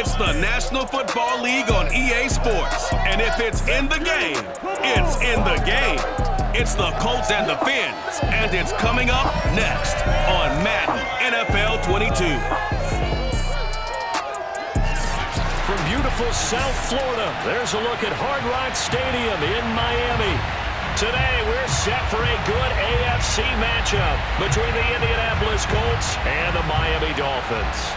It's the National Football League on EA Sports. And if it's in the game, it's in the game. It's the Colts and the Fins, and it's coming up next on Madden NFL 22. From beautiful South Florida, there's a look at Hard Rock Stadium in Miami. Today, we're set for a good AFC matchup between the Indianapolis Colts and the Miami Dolphins.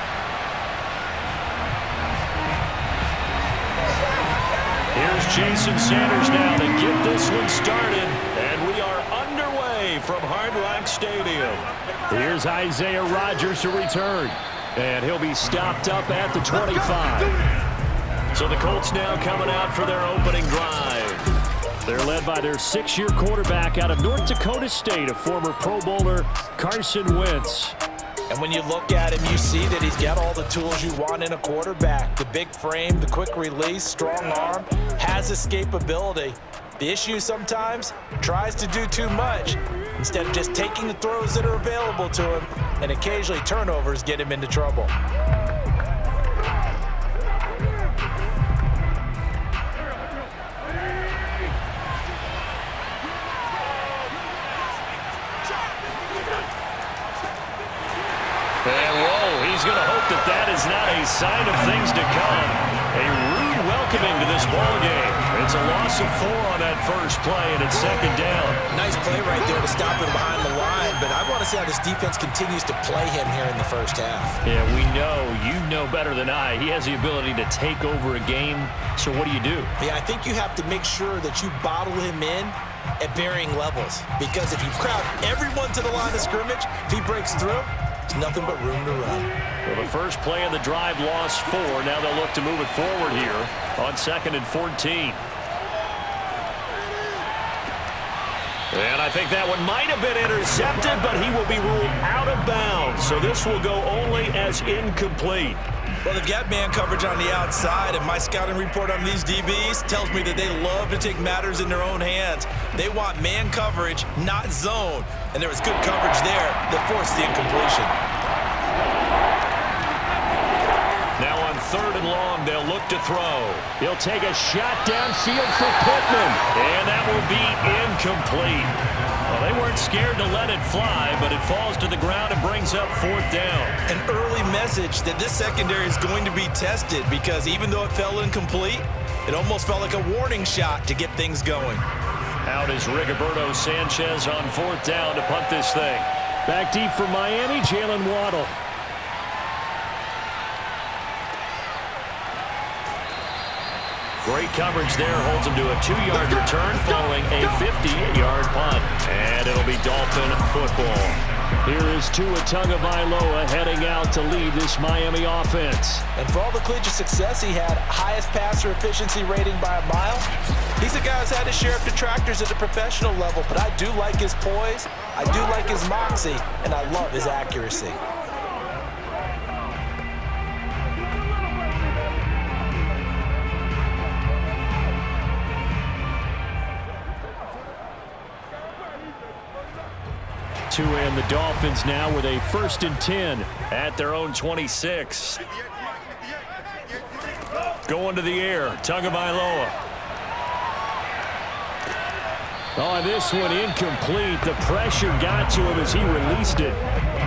Here's Jason Sanders now to get this one started, and we are underway from Hard Rock Stadium. Here's Isaiah Rodgers to return, and he'll be stopped up at the 25. So the Colts now coming out for their opening drive. They're led by their 6-year quarterback out of North Dakota State, a former Pro Bowler, Carson Wentz. And when you look at him, you see that he's got all the tools you want in a quarterback. The big frame, the quick release, strong arm, has escapability. The issue sometimes, tries to do too much instead of just taking the throws that are available to him, and occasionally turnovers get him into trouble. And whoa, he's going to hope that that is not a sign of things to come. A rude welcoming to this ball game. It's a loss of 4 on that first play, and it's second down. Nice play right there to stop him behind the line, but I want to see how this defense continues to play him here in the first half. Yeah, we know, you know better than I, he has the ability to take over a game, so what do? Yeah, I think you have to make sure that you bottle him in at varying levels, because if you crowd everyone to the line of scrimmage, if he breaks through, there's nothing but room to run. Well, the first play of the drive lost 4. Now they'll look to move it forward here on 2nd and 14. And I think that one might have been intercepted, but he will be ruled out of bounds. So this will go only as incomplete. Well, they've got man coverage on the outside, and my scouting report on these DBs tells me that they love to take matters in their own hands. They want man coverage, not zone. And there was good coverage there that forced the incompletion. Now on 3rd and long, they'll look to throw. He'll take a shot downfield for Pittman, and that will be incomplete. Well, they weren't scared to let it fly, but it falls to the ground and brings up 4th down. An early message that this secondary is going to be tested, because even though it fell incomplete, it almost felt like a warning shot to get things going. Out is Rigoberto Sanchez on 4th down to punt this thing. Back deep for Miami, Jalen Waddle. Great coverage there, holds him to a 2-yard return following a 58-yard punt. And it'll be Dolphin football. Here is Tua Tagovailoa heading out to lead this Miami offense. And for all the collegiate success he had, highest passer efficiency rating by a mile, he's a guy who's had his share of detractors at the professional level, but I do like his poise, I do like his moxie, and I love his accuracy. Tua and the Dolphins now with a 1st and 10 at their own 26. Going to the air, Tagovailoa. Oh, this one incomplete. The pressure got to him as he released it.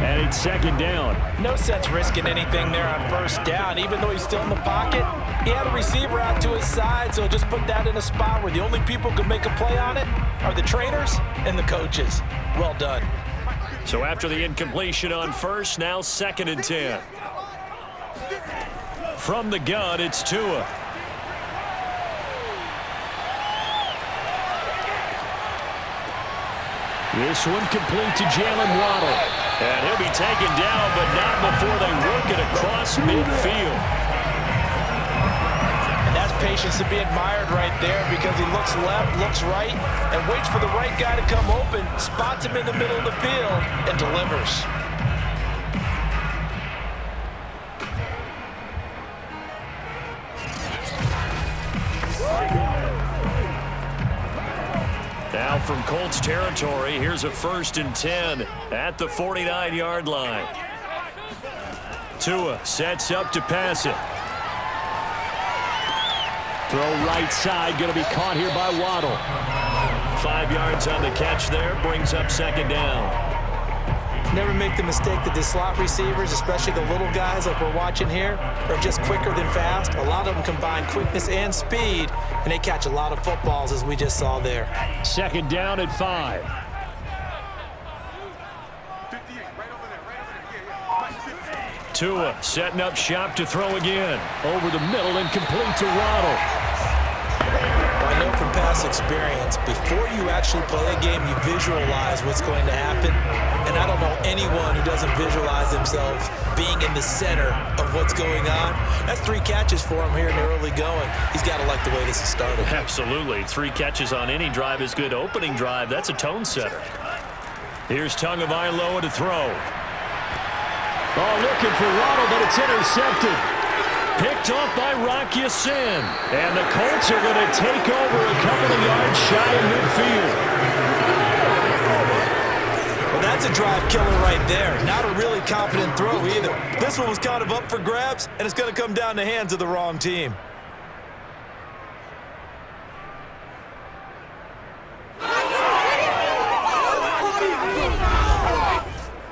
And it's 2nd down. No sense risking anything there on 1st down. Even though he's still in the pocket, he had a receiver out to his side, so just put that in a spot where the only people who can make a play on it are the trainers and the coaches. Well done. So after the incompletion on 1st, now 2nd and 10. From the gun, it's Tua. This one complete to Jalen Waddle. And he'll be taken down, but not before they work it across midfield. And that's patience to be admired right there, because he looks left, looks right, and waits for the right guy to come open, spots him in the middle of the field, and delivers. Now from Colts territory, here's a 1st and 10 at the 49-yard line. Tua sets up to pass it. Throw right side, going to be caught here by Waddle. 5 yards on the catch there, brings up second down. Never make the mistake that the slot receivers, especially the little guys like we're watching here, are just quicker than fast. A lot of them combine quickness and speed, and they catch a lot of footballs, as we just saw there. Second down at 5. Tua setting up shop to throw again. Over the middle and complete to Waddle. Well, I know from past experience, before you actually play a game, you visualize what's going to happen. And I don't know anyone who doesn't visualize themselves being in the center of what's going on. That's 3 catches for him here in the early going. He's got to like the way this is started. Absolutely. 3 catches on any drive is good. Opening drive, that's a tone setter. Here's Tagovailoa to throw. Oh, looking for Waddle, but it's intercepted. Picked off by Rocky Sin. And the Colts are going to take over a couple of yards shy of midfield. Well, that's a drive killer right there. Not a really confident throw either. This one was kind of up for grabs, and it's going to come down the hands of the wrong team.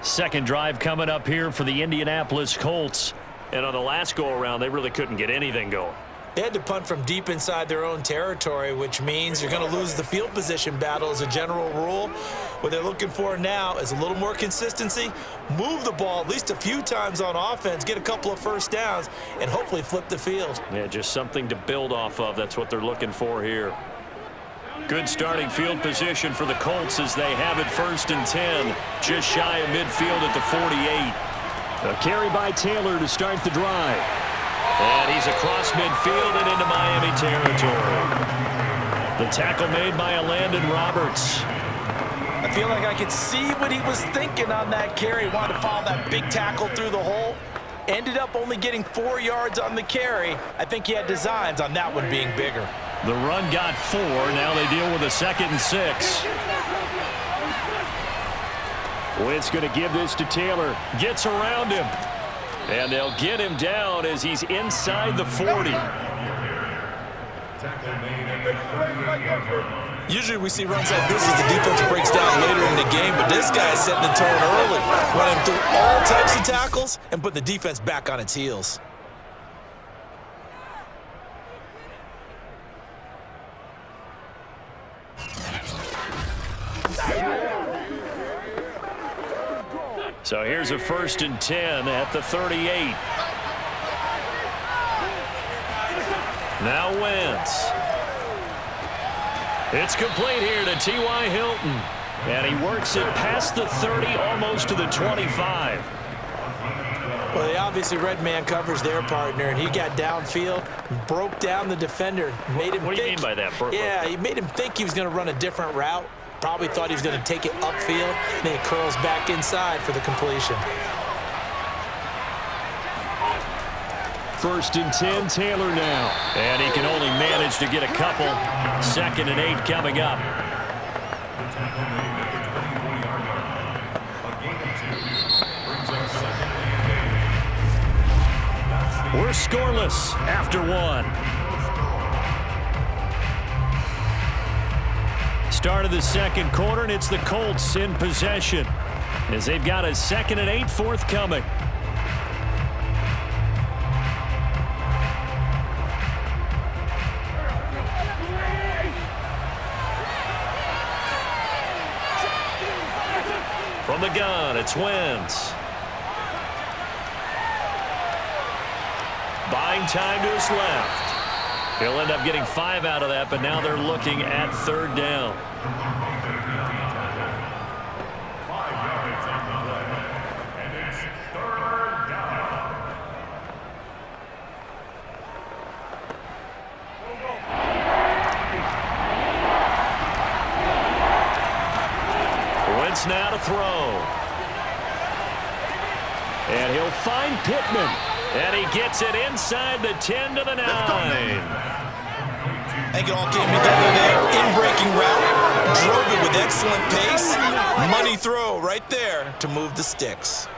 Second drive coming up here for the Indianapolis Colts. And on the last go-around, they really couldn't get anything going. They had to punt from deep inside their own territory, which means you're going to lose the field position battle as a general rule. What they're looking for now is a little more consistency, move the ball at least a few times on offense, get a couple of first downs, and hopefully flip the field. Yeah, just something to build off of. That's what they're looking for here. Good starting field position for the Colts as they have it 1st and 10, just shy of midfield at the 48. A carry by Taylor to start the drive. And he's across midfield and into Miami territory. The tackle made by Landon Roberts. I feel like I could see what he was thinking on that carry. Wanted to follow that big tackle through the hole. Ended up only getting 4 yards on the carry. I think he had designs on that one being bigger. The run got 4. Now they deal with a 2nd and 6. Wentz going to give this to Taylor. Gets around him. And they'll get him down as he's inside the 40. Usually we see runs like this as the defense breaks down later in the game, but this guy is setting the tone early, running through all types of tackles and putting the defense back on its heels. So here's a 1st and 10 at the 38. Now Wentz. It's complete here to T.Y. Hilton. And he works it past the 30, almost to the 25. Well, they obviously red man covers their partner, and he got downfield, broke down the defender, made him What do you mean by that? Yeah, he made him think he was going to run a different route. Probably thought he was going to take it upfield, then he curls back inside for the completion. 1st and 10, Taylor now. And he can only manage to get a couple. 2nd and 8 coming up. We're scoreless after 1. Start of the 2nd quarter, and it's the Colts in possession as they've got a 2nd and 8 forthcoming. From the gun, it's Wentz. Buying time to his left. He'll end up getting 5 out of that, but now they're looking at 3rd down. Wentz now to throw. And he'll find Pittman. And he gets it inside the 10 to the 9. I think it all came together there. In-breaking route. Drove it with excellent pace. Money throw right there to move the sticks.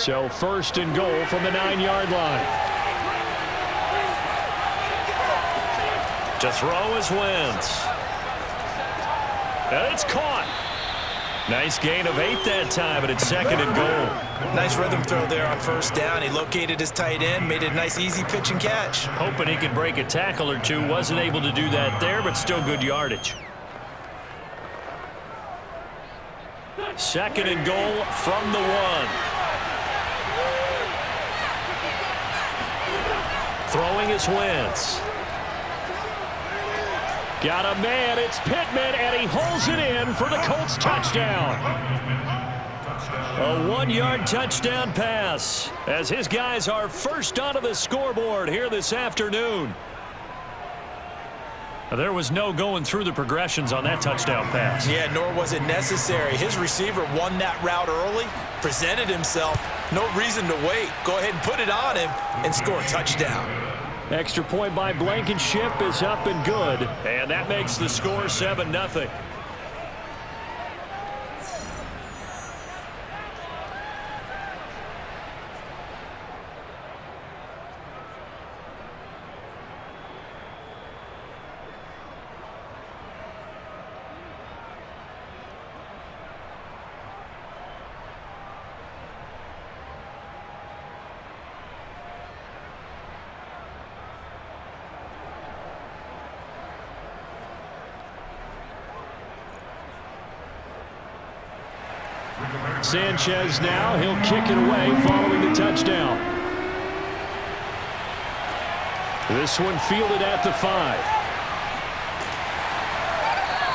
So first and goal from the 9-yard line. To throw is Wentz. And it's caught. Nice gain of 8 that time, and it's second and goal. Nice rhythm throw there on first down. He located his tight end, made it a nice easy pitch and catch. Hoping he could break a tackle or two. Wasn't able to do that there, but still good yardage. Second and goal from the 1. Throwing is Wentz. Got a man, it's Pittman, and he holds it in for the Colts touchdown. A 1-yard touchdown pass as his guys are first onto the scoreboard here this afternoon. There was no going through the progressions on that touchdown pass. Yeah, nor was it necessary. His receiver won that route early, presented himself, no reason to wait. Go ahead and put it on him and score a touchdown. Extra point by Blankenship is up and good, and that makes the score 7-0. Sanchez now, he'll kick it away following the touchdown. This one fielded at the 5.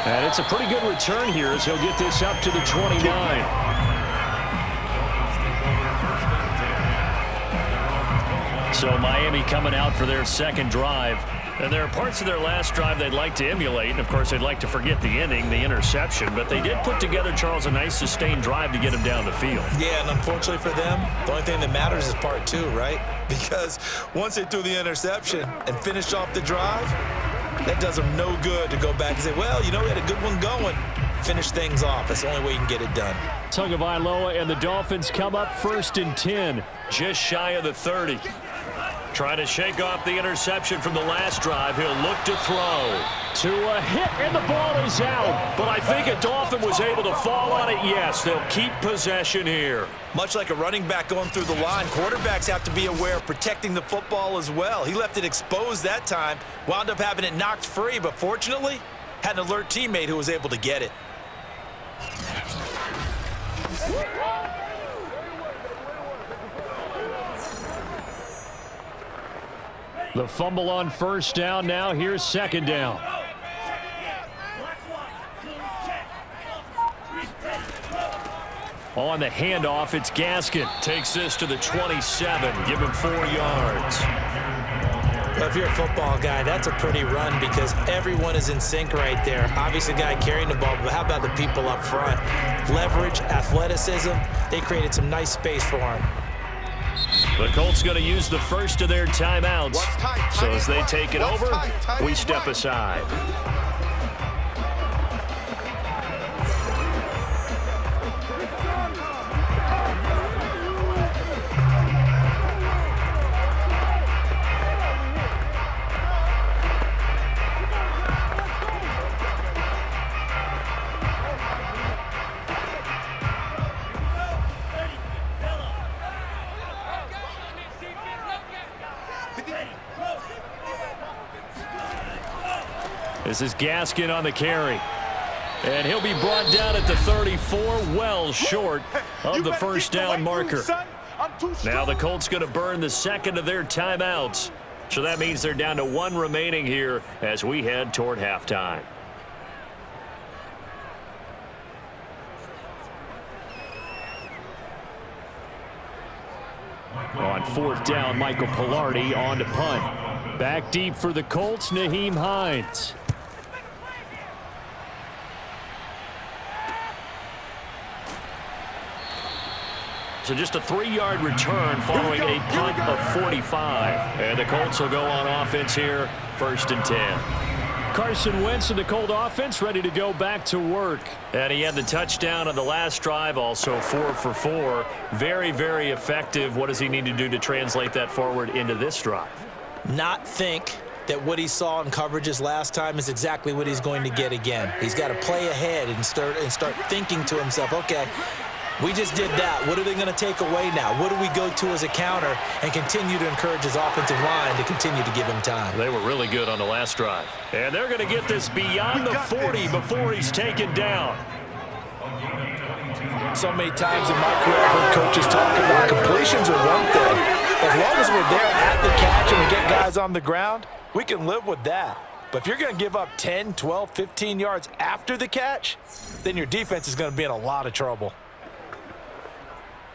And it's a pretty good return here as he'll get this up to the 29. So Miami coming out for their second drive. And there are parts of their last drive they'd like to emulate. And, of course, they'd like to forget the inning, the interception. But they did put together, Charles, a nice sustained drive to get him down the field. Yeah, and unfortunately for them, the only thing that matters is part 2, right? Because once they threw the interception and finished off the drive, that does them no good to go back and say, well, you know, we had a good one going. Finish things off. That's the only way you can get it done. Tagovailoa and the Dolphins come up first and 10, just shy of the 30. Trying to shake off the interception from the last drive. He'll look to throw. To a hit, and the ball is out. But I think a Dolphin was able to fall on it. Yes, they'll keep possession here. Much like a running back going through the line, quarterbacks have to be aware of protecting the football as well. He left it exposed that time, wound up having it knocked free, but fortunately, had an alert teammate who was able to get it. The fumble on first down. Now here's second down. On the handoff, it's Gaskin. Takes this to the 27. Give him 4 yards. Well, if you're a football guy, that's a pretty run because everyone is in sync right there. Obviously, the guy carrying the ball, but how about the people up front? Leverage, athleticism. They created some nice space for him. The Colts going to use the first of their timeouts. So as they take it over, we step aside. This is Gaskin on the carry. And he'll be brought down at the 34, well short of the first down marker. Now the Colts going to burn the second of their timeouts. So that means they're down to 1 remaining here as we head toward halftime. On fourth down, Michael Pilardi on to punt. Back deep for the Colts, Nyheim Hines. So just a 3-yard return following a punt of 45. And the Colts will go on offense here, first and 10. Carson Wentz and the Colt offense ready to go back to work. And he had the touchdown on the last drive, also 4 for 4. Very, very effective. What does he need to do to translate that forward into this drive? Not think that what he saw in coverages last time is exactly what he's going to get again. He's got to play ahead and start thinking to himself, okay, we just did that. What are they going to take away now? What do we go to as a counter? And continue to encourage his offensive line to continue to give him time. They were really good on the last drive. And they're going to get this beyond the 40 before he's taken down. So many times in my career I've heard coaches talk about completions are one thing. As long as we're there at the catch and we get guys on the ground, we can live with that. But if you're going to give up 10, 12, 15 yards after the catch, then your defense is going to be in a lot of trouble.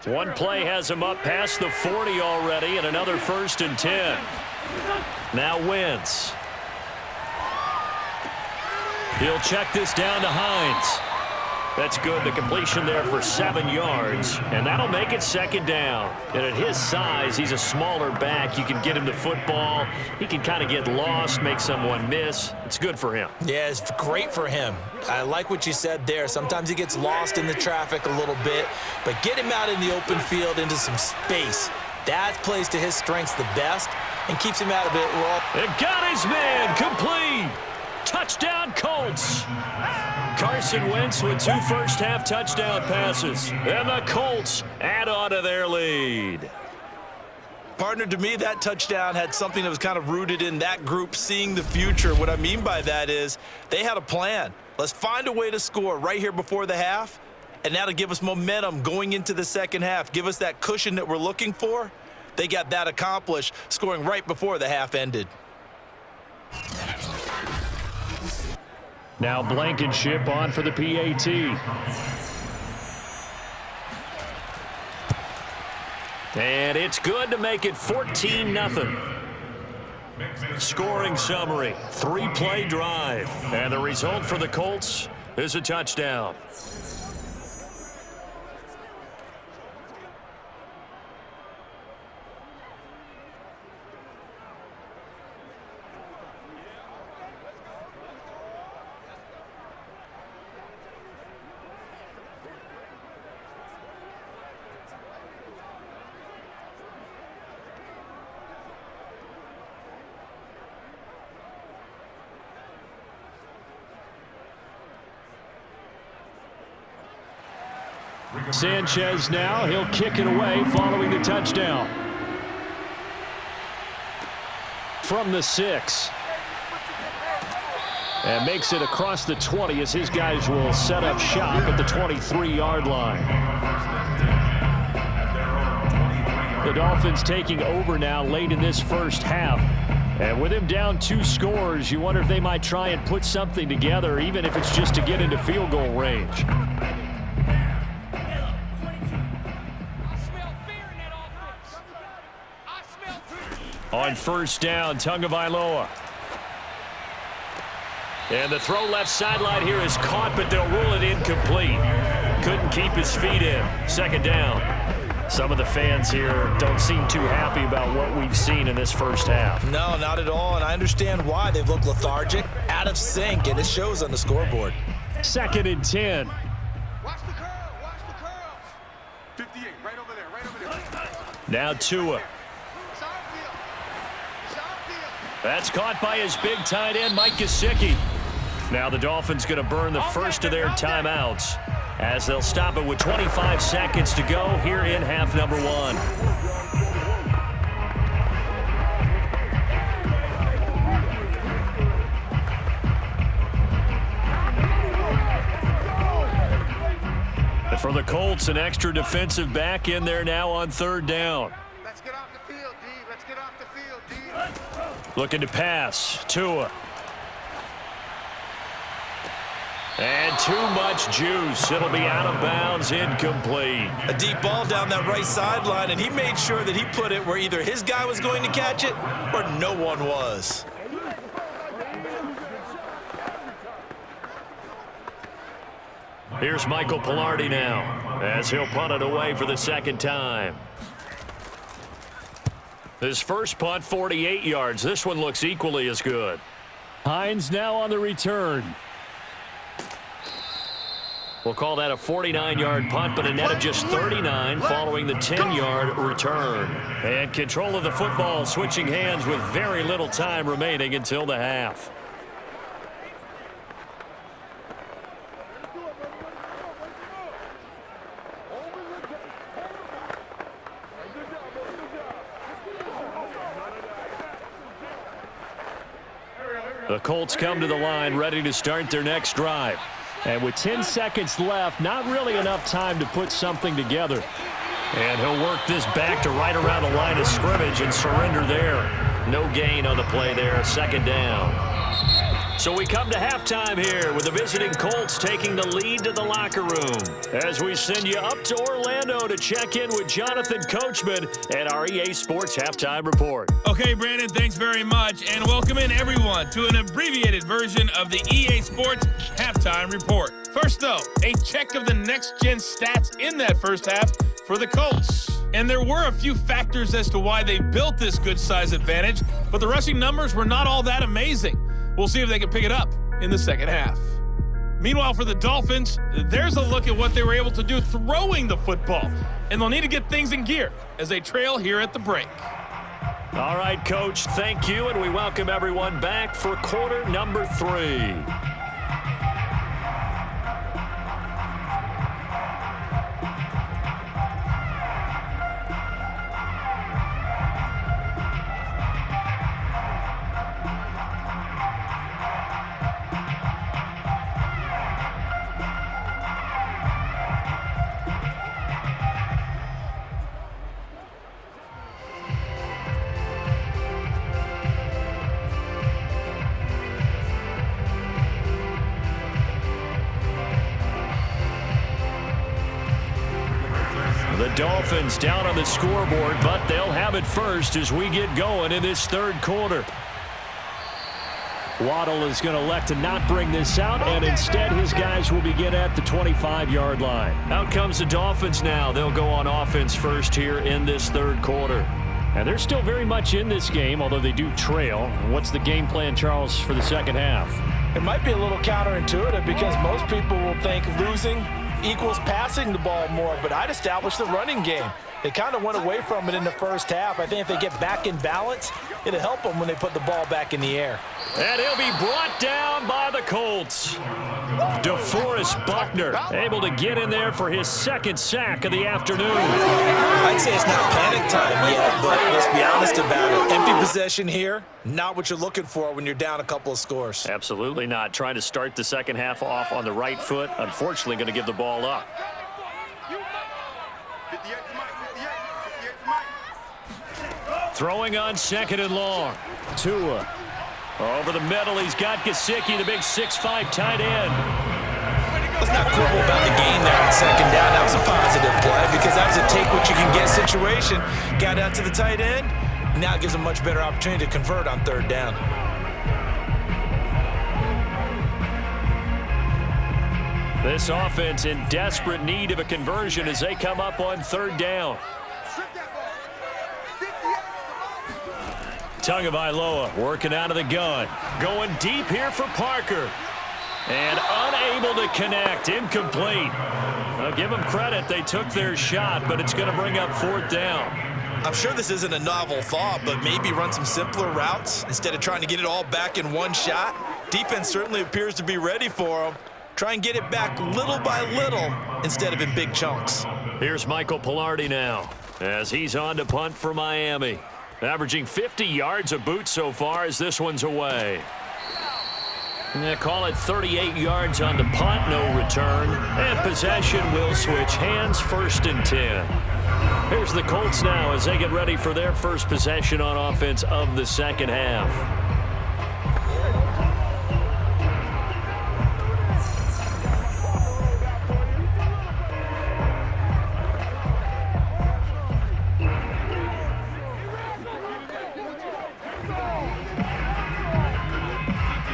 One play has him up past the 40 already, and another 1st and 10. Now Wentz. He'll check this down to Hines. That's good. The completion there for 7 yards, and that'll make it 2nd down. And at his size, he's a smaller back. You can get him the football. He can kind of get lost, make someone miss. It's good for him. Yeah, it's great for him. I like what you said there. Sometimes he gets lost in the traffic a little bit, but get him out in the open field into some space. That plays to his strengths the best and keeps him out of it. And got his man complete. Touchdown, Colts. Carson Wentz with 2 first-half touchdown passes. And the Colts add on to their lead. Partner, to me, that touchdown had something that was kind of rooted in that group seeing the future. What I mean by that is they had a plan. Let's find a way to score right here before the half, and that'll give us momentum going into the second half, give us that cushion that we're looking for. They got that accomplished, scoring right before the half ended. Now Blankenship on for the PAT. And it's good to make it 14-0. Scoring summary, 3-play drive. And the result for the Colts is a touchdown. Sanchez now, he'll kick it away following the touchdown. From the 6. And makes it across the 20 as his guys will set up shop at the 23-yard line. The Dolphins taking over now late in this first half. And with him down 2 scores, you wonder if they might try and put something together, even if it's just to get into field goal range. On first down, Tagovailoa. And the throw left sideline here is caught, but they'll rule it incomplete. Couldn't keep his feet in. 2nd down. Some of the fans here don't seem too happy about what we've seen in this first half. No, not at all, and I understand why. They've looked lethargic, out of sync, and it shows on the scoreboard. 2nd and 10. Watch the curl, watch the curls. 58, right over there, right over there. Now Tua. That's caught by his big tight end, Mike Gesicki. Now the Dolphins going to burn the first of their timeouts as they'll stop it with 25 seconds to go here in half number 1. And for the Colts, an extra defensive back in there now on 3rd down. Let's get off the field, D. Let's get off the field, D. Looking to pass. Tua. And too much juice. It'll be out of bounds, incomplete. A deep ball down that right sideline, and he made sure that he put it where either his guy was going to catch it or no one was. Here's Michael Pilardi now as he'll punt it away for the 2nd time. His first punt, 48 yards. This one looks equally as good. Hines now on the return. We'll call that a 49-yard punt, but a net of just 39 following the 10-yard return. And control of the football switching hands with very little time remaining until the half. The Colts come to the line ready to start their next drive. And with 10 seconds left, not really enough time to put something together. And he'll work this back to right around the line of scrimmage and surrender there. No gain on the play there, second down. So we come to halftime here with the visiting Colts taking the lead to the locker room. As we send you up to Orlando to check in with Jonathan Coachman at our EA Sports Halftime Report. Okay, Brandon, thanks very much, and welcome in everyone to an abbreviated version of the EA Sports Halftime Report. First, though, a check of the next-gen stats in that first half for the Colts. And there were a few factors as to why they built this good size advantage, but the rushing numbers were not all that amazing. We'll see if they can pick it up in the second half. Meanwhile, for the Dolphins, there's a look at what they were able to do throwing the football, and they'll need to get things in gear as they trail here at the break. All right, Coach, thank you, and we welcome everyone back for quarter number 3. The Dolphins down on the scoreboard, but they'll have it first as we get going in this third quarter. Waddle is going to elect to not bring this out, and instead his guys will begin at the 25-yard line. Out comes the Dolphins now. They'll go on offense first here in this third quarter. And they're still very much in this game, although they do trail. What's the game plan, Charles, for the second half? It might be a little counterintuitive because most people will think losing equals passing the ball more, but I'd establish the running game. They kind of went away from it in the first half. I think if they get back in balance, it'll help them when they put the ball back in the air. And he'll be brought down by the Colts. DeForest Buckner able to get in there for his second sack of the afternoon. I'd say it's not panic time yet, but let's be honest about it. Empty possession here, not what you're looking for when you're down a couple of scores. Absolutely not. Trying to start the second half off on the right foot. Unfortunately, going to give the ball up. 58 to Mike, 58 to Mike. Throwing on second and long. Tua. Over the middle, he's got Gesicki, the big 6'5" tight end. Let's not quibble about the gain there on second down. That was a positive play because that was a take-what-you-can-get situation. Got out to the tight end. Now it gives them a much better opportunity to convert on third down. This offense in desperate need of a conversion as they come up on third down. Tagovailoa working out of the gun. Going deep here for Parker. And unable to connect. Incomplete. I'll give them credit. They took their shot, but it's going to bring up fourth down. I'm sure this isn't a novel thought, but maybe run some simpler routes instead of trying to get it all back in one shot. Defense certainly appears to be ready for them. Try and get it back little by little instead of in big chunks. Here's Michael Pilardi now as he's on to punt for Miami. Averaging 50 yards a boot so far as this one's away. They call it 38 yards on the punt, no return. And possession will switch hands, first and 10. Here's the Colts now as they get ready for their first possession on offense of the second half.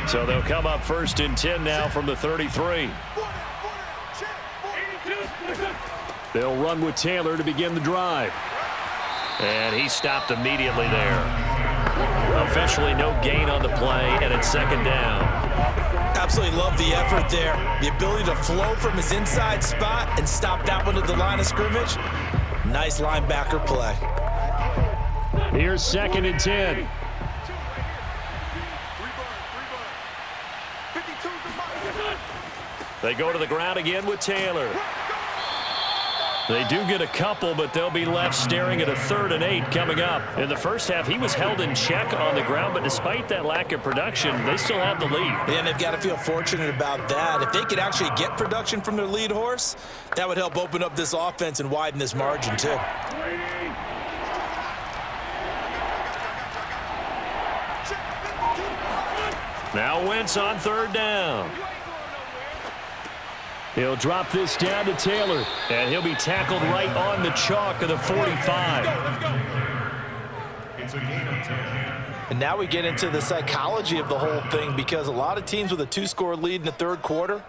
So they'll come up first and 10 now from the 33. They'll run with Taylor to begin the drive. And he stopped immediately there. Officially no gain on the play, and it's second down. Absolutely love the effort there. The ability to flow from his inside spot and stop that one at the line of scrimmage. Nice linebacker play. Here's second and 10. They go to the ground again with Taylor. They do get a couple, but they'll be left staring at a 3rd and 8 coming up. In the first half, he was held in check on the ground, but despite that lack of production, they still have the lead. And they've got to feel fortunate about that. If they could actually get production from their lead horse, that would help open up this offense and widen this margin too. Now Wentz on 3rd down. He'll drop this down to Taylor, and he'll be tackled right on the chalk of the 45. And now we get into the psychology of the whole thing, because a lot of teams with a 2-score lead in the 3rd quarter,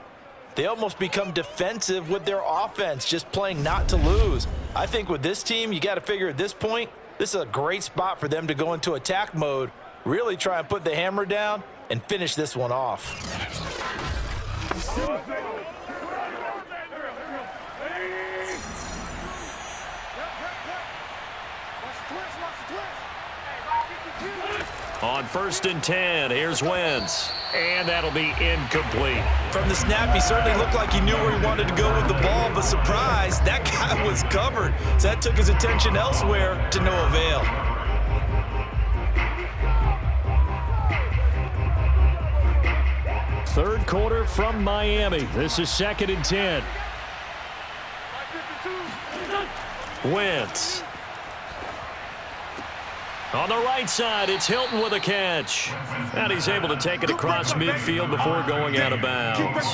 they almost become defensive with their offense, just playing not to lose. I think with this team, you got to figure at this point, this is a great spot for them to go into attack mode, really try and put the hammer down and finish this one off. On 1st and 10, here's Wentz. And that'll be incomplete. From the snap, he certainly looked like he knew where he wanted to go with the ball, but surprise, that guy was covered. So that took his attention elsewhere to no avail. Third quarter from Miami. This is 2nd and 10. Wentz. On the right side, it's Hilton with a catch. And he's able to take it across midfield before going out of bounds.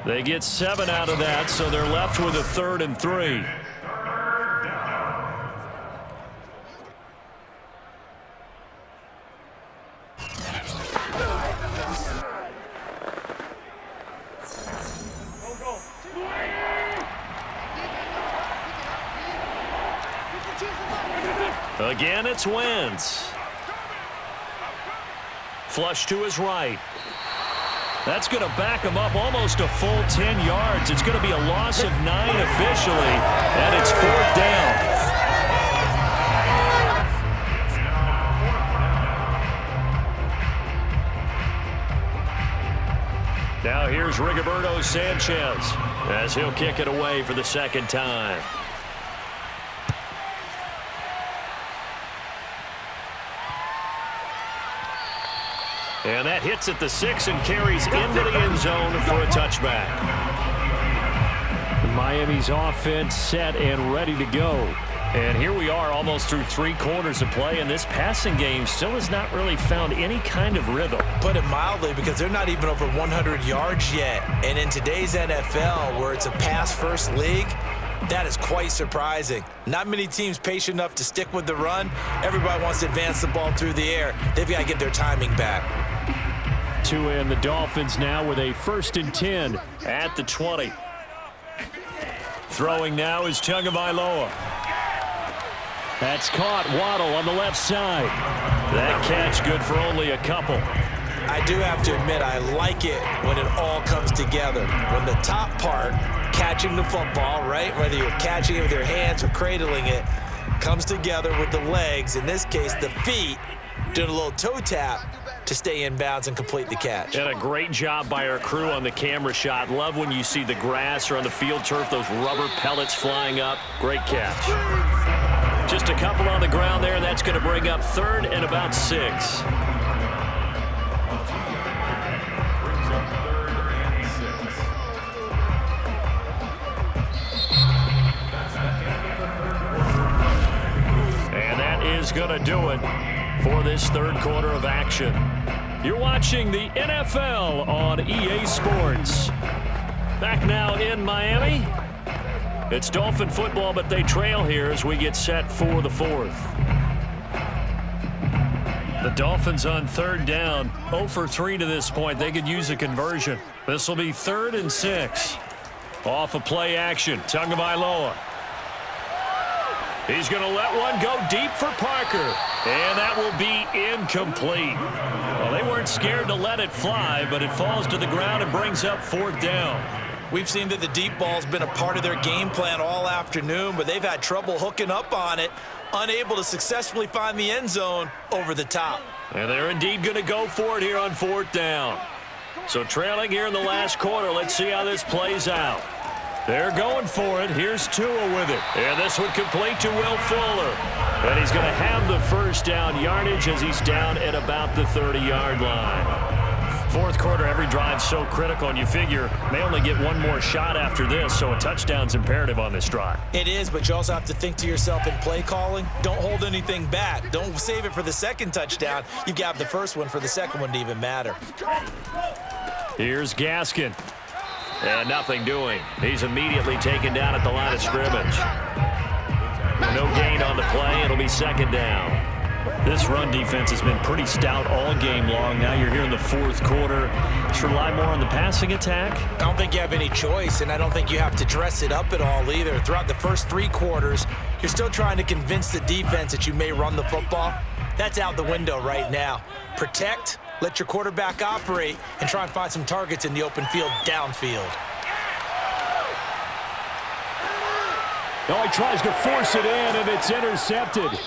They get 7 out of that, so they're left with a 3rd and 3. Again, it's Wentz. Flush to his right. That's going to back him up almost a full 10 yards. It's going to be a loss of 9 officially, and it's 4th down. Now here's Rigoberto Sanchez as he'll kick it away for the 2nd time. And that hits at the 6 and carries into the end zone for a touchback. Miami's offense set and ready to go. And here we are almost through 3 quarters of play, and this passing game still has not really found any kind of rhythm. Put it mildly, because they're not even over 100 yards yet. And in today's NFL, where it's a pass-first league, that is quite surprising. Not many teams patient enough to stick with the run. Everybody wants to advance the ball through the air. They've got to get their timing back. And the Dolphins now with a 1st and 10 at the 20. Throwing now is Tagovailoa. That's caught. Waddle on the left side. That catch good for only a couple. I do have to admit, I like it when it all comes together. When the top part, catching the football, right, whether you're catching it with your hands or cradling it, comes together with the legs, in this case the feet, doing a little toe tap to stay in bounds and complete the catch. And a great job by our crew on the camera shot. Love when you see the grass or on the field turf, those rubber pellets flying up. Great catch. Just a couple on the ground there. That's going to bring up 3rd and about 6. And that is going to do it for this 3rd quarter of action. You're watching the NFL on EA Sports. Back now in Miami. It's Dolphin football, but they trail here as we get set for the 4th. The Dolphins on 3rd down, 0 for 3 to this point. They could use a conversion. This will be 3rd and 6. Off of play action, Tagovailoa. He's going to let one go deep for Parker. And that will be incomplete. Well, they weren't scared to let it fly, but it falls to the ground and brings up 4th down. We've seen that the deep ball's been a part of their game plan all afternoon, but they've had trouble hooking up on it, unable to successfully find the end zone over the top. And they're indeed going to go for it here on 4th down. So trailing here in the last quarter, let's see how this plays out. They're going for it. Here's Tua with it. And this one complete to Will Fuller. And he's going to have the first down yardage as he's down at about the 30-yard line. 4th quarter, every drive so critical, and you figure they only get one more shot after this, so a touchdown's imperative on this drive. It is, but you also have to think to yourself in play calling, don't hold anything back. Don't save it for the second touchdown. You got the first one for the second one to even matter. Here's Gaskin. And nothing doing. He's immediately taken down at the line of scrimmage. No gain on the play. It'll be 2nd down. This run defense has been pretty stout all game long. Now you're here in the 4th quarter. Should rely more on the passing attack? I don't think you have any choice, and I don't think you have to dress it up at all either. Throughout the first 3 quarters, you're still trying to convince the defense that you may run the football. That's out the window right now. Protect, let your quarterback operate, and try and find some targets in the open field downfield. Oh, he tries to force it in, and it's intercepted.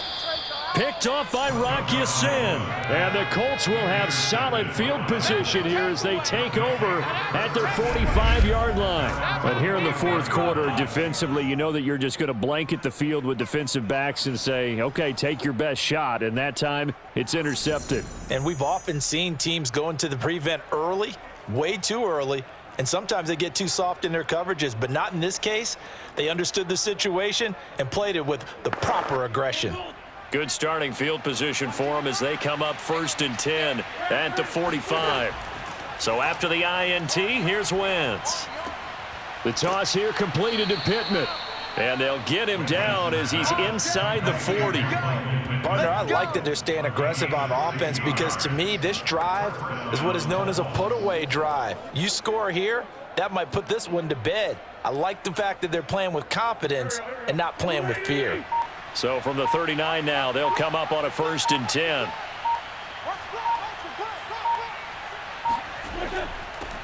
Picked off by Rock Ya-Sin. And the Colts will have solid field position here as they take over at their 45-yard line. But here in the 4th quarter, defensively, you know that you're just going to blanket the field with defensive backs and say, okay, take your best shot. And that time, it's intercepted. And we've often seen teams go into the prevent early, way too early, and sometimes they get too soft in their coverages, but not in this case. They understood the situation and played it with the proper aggression. Good starting field position for them as they come up 1st and 10 at the 45. So after the INT, here's Wentz. The toss here completed to Pittman. And they'll get him down as he's inside the 40. Partner, I like that they're staying aggressive on offense because to me, this drive is what is known as a put-away drive. You score here, that might put this one to bed. I like the fact that they're playing with confidence and not playing with fear. So from the 39 now, they'll come up on a 1st and 10.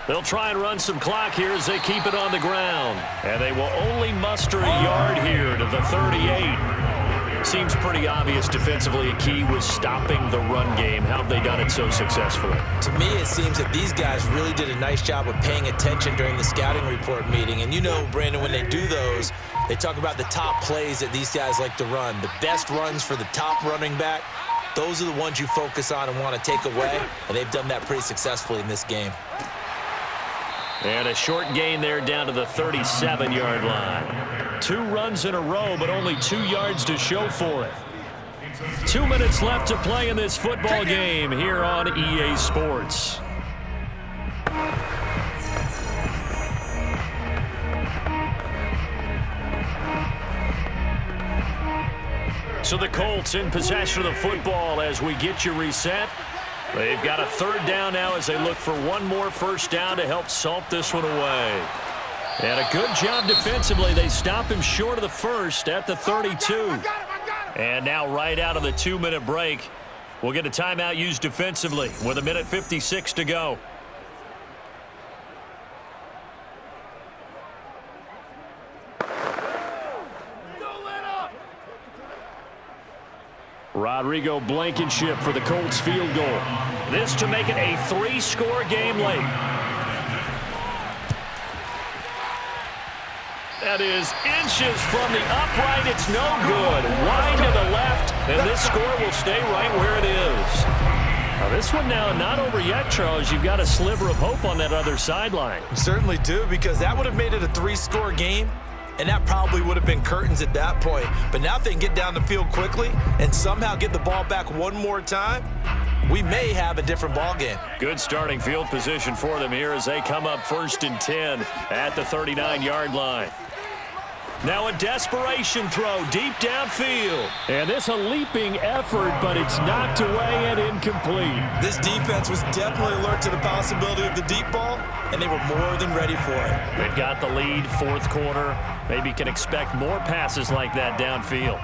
They'll try and run some clock here as they keep it on the ground. And they will only muster a yard here to the 38. Seems pretty obvious defensively a key was stopping the run game. How have they done it so successfully? To me, it seems that these guys really did a nice job of paying attention during the scouting report meeting. And you know, Brandon, when they do those, they talk about the top plays that these guys like to run. The best runs for the top running back, those are the ones you focus on and want to take away. And they've done that pretty successfully in this game. And a short gain there down to the 37-yard line. 2 runs in a row, but only 2 yards to show for it. 2 minutes left to play in this football game here on EA Sports. So the Colts in possession of the football as we get you reset. They've got a 3rd down now as they look for one more 1st down to help salt this one away. And a good job defensively. They stop him short of the 1st at the 32. And now right out of the 2-minute break, we'll get a timeout used defensively with 1:56 to go. Rodrigo Blankenship for the Colts field goal. This to make it a 3-score game late. That is inches from the upright. It's no good. Wide to the left, and this score will stay right where it is. Now this one now not over yet, Charles. You've got a sliver of hope on that other sideline. You certainly do, because that would have made it a 3-score game. And that probably would have been curtains at that point. But now if they can get down the field quickly and somehow get the ball back one more time, we may have a different ball game. Good starting field position for them here as they come up 1st and 10 at the 39-yard line. Now a desperation throw deep downfield. And this a leaping effort, but it's knocked away and incomplete. This defense was definitely alert to the possibility of the deep ball, and they were more than ready for it. They've got the lead, 4th quarter. Maybe can expect more passes like that downfield.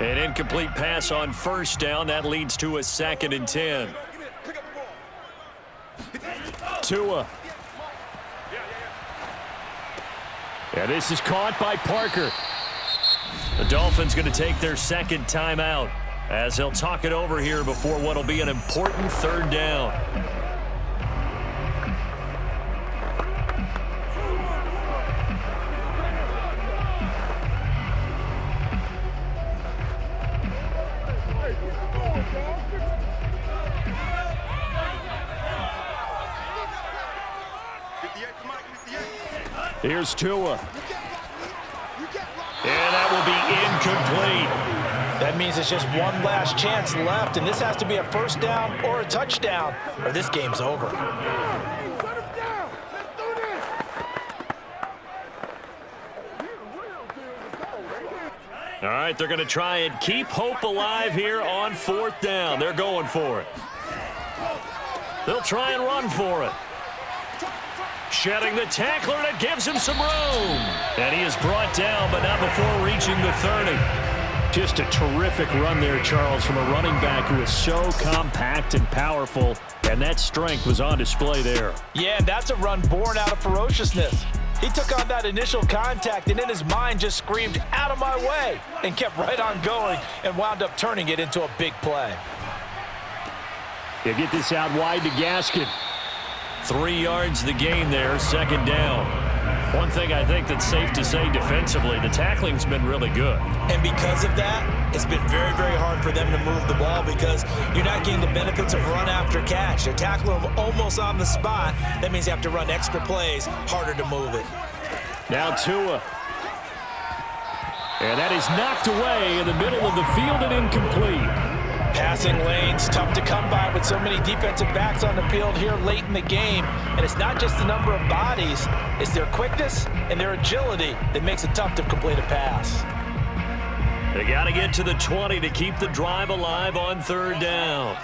An incomplete pass on first down. That leads to a 2nd and 10. Tua. And this is caught by Parker. The Dolphins going to take their 2nd timeout as they'll talk it over here before what will be an important 3rd down. Here's Tua. And that will be incomplete. That means it's just one last chance left, and this has to be a 1st down or a touchdown, or this game's over. All right, they're going to try and keep hope alive here on 4th down. They're going for it. They'll try and run for it. Shedding the tackler, and it gives him some room. And he is brought down, but not before reaching the 30. Just a terrific run there, Charles, from a running back who is so compact and powerful, and that strength was on display there. Yeah, and that's a run born out of ferociousness. He took on that initial contact, and in his mind just screamed, "Out of my way," and kept right on going and wound up turning it into a big play. They get this out wide to Gaskin. 3 yards the gain there, 2nd down. One thing I think that's safe to say defensively, the tackling's been really good. And because of that, it's been very, very hard for them to move the ball because you're not getting the benefits of run after catch. They're tackling them almost on the spot. That means you have to run extra plays, harder to move it. Now Tua. And that is knocked away in the middle of the field and incomplete. Passing lanes, tough to come by with so many defensive backs on the field here late in the game. And it's not just the number of bodies, it's their quickness and their agility that makes it tough to complete a pass. They got to get to the 20 to keep the drive alive on 3rd down.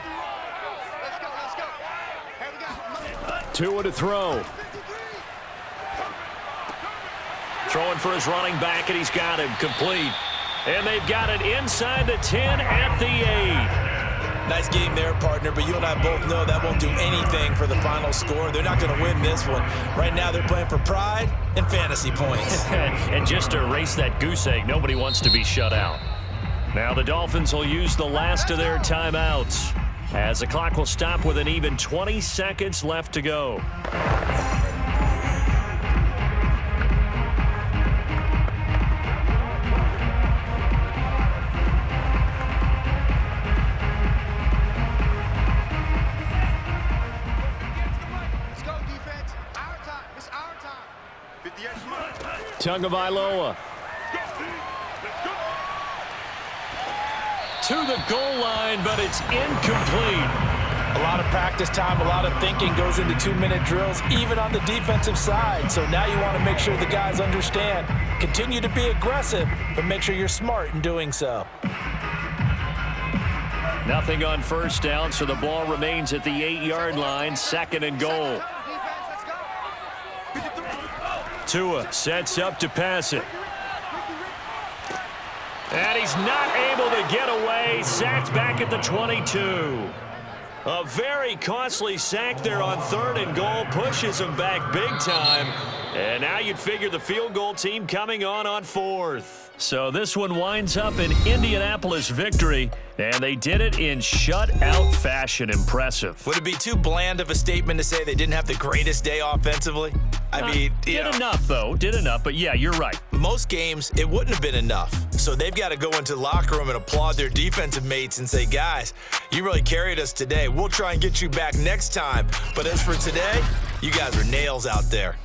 Tua to throw. Throwing for his running back, and he's got him complete. And they've got it inside the 10 at the 8. Nice game there, partner, but you and I both know that won't do anything for the final score. They're not going to win this one. Right now they're playing for pride and fantasy points. And just to erase that goose egg, nobody wants to be shut out. Now the Dolphins will use the last of their timeouts as the clock will stop with an even 20 seconds left to go. Tagovailoa to the goal line, but it's incomplete. A lot of practice time, a lot of thinking goes into 2-minute drills, even on the defensive side. So now you want to make sure the guys understand. Continue to be aggressive, but make sure you're smart in doing so. Nothing on 1st down, so the ball remains at the 8-yard line, 2nd and goal. Tua sets up to pass it. And he's not able to get away. Sacked back at the 22. A very costly sack there on 3rd and goal. Pushes him back big time. And now you'd figure the field goal team coming on 4th. So this one winds up an Indianapolis victory, and they did it in shutout fashion. Impressive. Would it be too bland of a statement to say they didn't have the greatest day offensively? I mean, did enough, though. Did enough, but yeah, you're right. Most games, it wouldn't have been enough. So they've got to go into the locker room and applaud their defensive mates and say, guys, you really carried us today. We'll try and get you back next time. But as for today, you guys are nails out there.